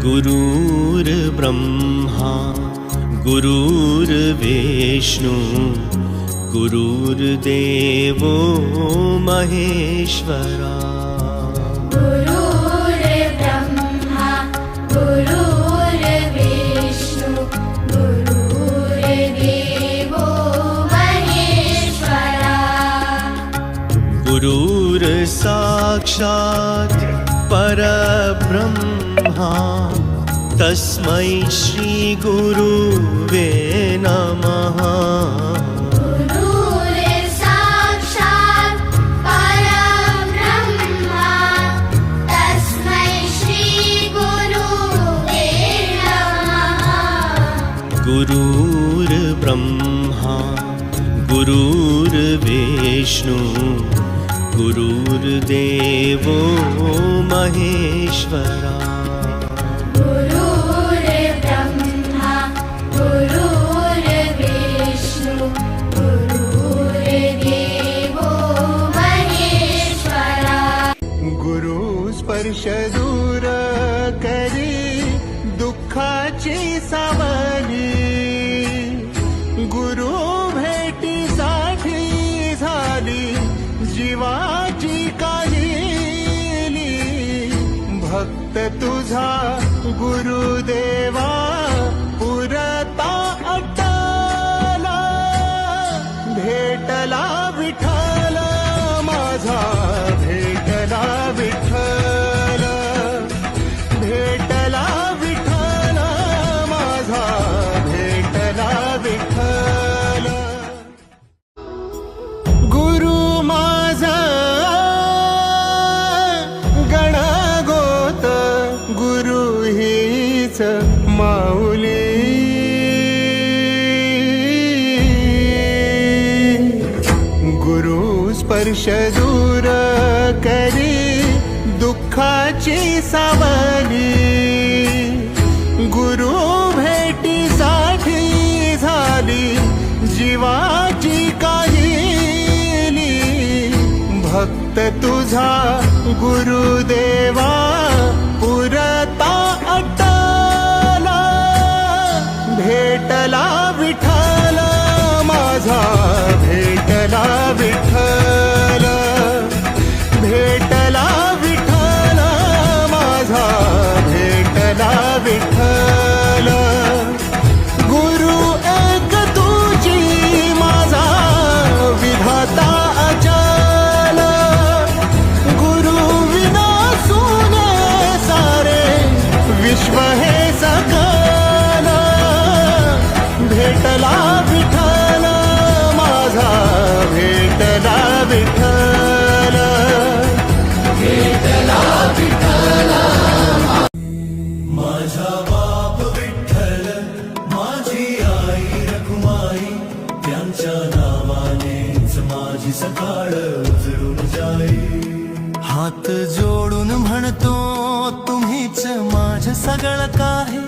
गुरुर्ब्रह्मा गुरुर्विष्णु गुरुर्देवो महेश्वरा। गुरुर्ब्रह्मा गुरुर्विष्णु गुरुर्देवो महेश्वरा। गुरुर्साक्षात् परब्रह्मा तस्मै श्री गुरुवे नमः। गुरुर्साक्षात् परब्रह्मा तस्मै श्री गुरुवे नमः। गुरुर्ब्रह्मा गुरुर्विष्णु गुरुर्देवो महेश्वरा। गुरुर्ब्रह्मा गुरुर्विष्णु गुरुर्देवो महेश्वरा। गुरु स्पर्श दूर करी दुःखाची सावली, गुरु भेटीसाठी झाली जीवाची काहिली। भक्त तुझा गुरुदेवा पुरता अटला, भेटला विठ्ठल माझा भेटला विठ्ठल, भेटला विठ्ठल माझा भेटला विठ्ठल। गुरु माझा गणगोत गुरु हीच माऊली। गुरु स्पर्श दूर करी दुःखाची सावली, गुरु भेटीसाठी झाली जीवाची काहिली। भक्त तुझा गुरुदेवा पुरता अटला, भेटला विठ्ठल माझा भेटला विठ्ठल, भेटला विठ्ठल माझा भेटला विठ्ठल। गुरु एक तुझी माझा विधाता अचल, गुरु विना सुने सारे विश्व हे सकल। भेटला विठ्ठल माझा भेटला विठ्ठल, भेटला विठ्ठल। माझा बाप विठ्ठल माझी आई रखुमाई, त्यांच्या नावानेच माझी सकाळ उजळून जाई। हात जोडून म्हणतो तुम्हीच माझं सगळं काही,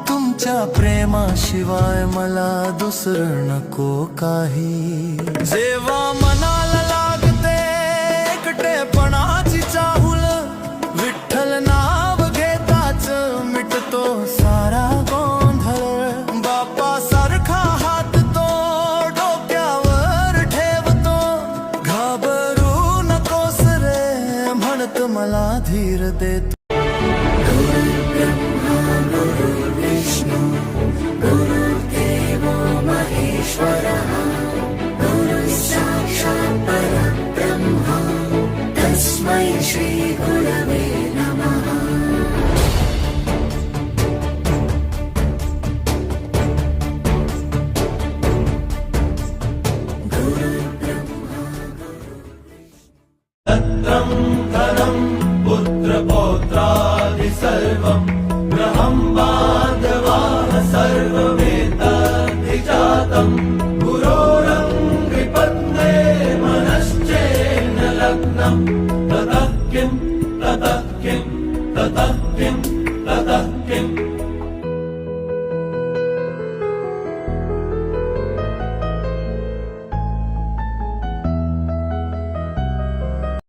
तुमच्या प्रेमाशिवाय मला दुसरं नको काही। जेव्हा मनाला लागते एकटेपणाची चाहूल, विठ्ठल नाव घेताच मिटतो सारा गोंधळ। बापा सारखा हात तो डोक्यावर ठेवतो, घाबरू नकोस रे म्हणत मला धीर देतो। गुरुर्विष्णु गुरुर्देवो महेश्वरः। गुरुसाक्षात् परब्रह्मा तस्मै श्री गुरवे नमः। तत्रं धनं पुत्रपौत्रादि सर्वं